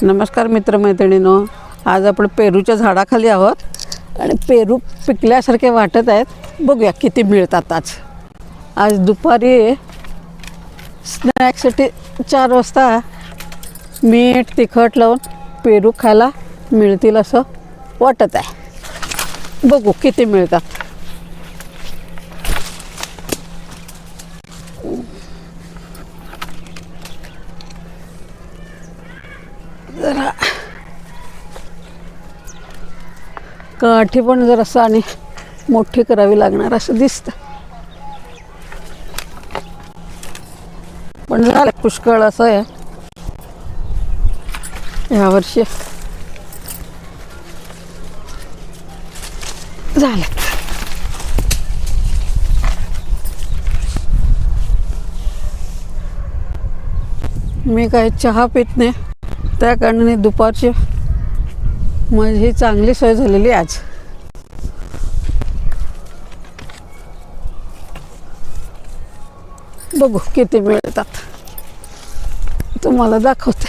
नमस्कार मित्रमैत्रिणींनो, आज आपण पेरूच्या झाडाखाली आहोत आणि पेरू पिकल्यासारखे वाटत आहेत। बघूया किती मिळतात। आज दुपारी स्नॅक्ससाठी 4 वाजता मीठ तिखट लावून पेरू खायला मिळतील असं वाटत आहे। बघू किती मिळतात। जरा काठी पण जरासं आणि मोठी करावी लागणार असं दिसतं, पण झालं पुष्कळ असं आहे यावर्षी। झाले मी काय चहा पित नाही, त्या कारणाने दुपारची माझी चांगली सोय झालेली आज। बघू किती मिळतात, तुम्हाला दाखवते।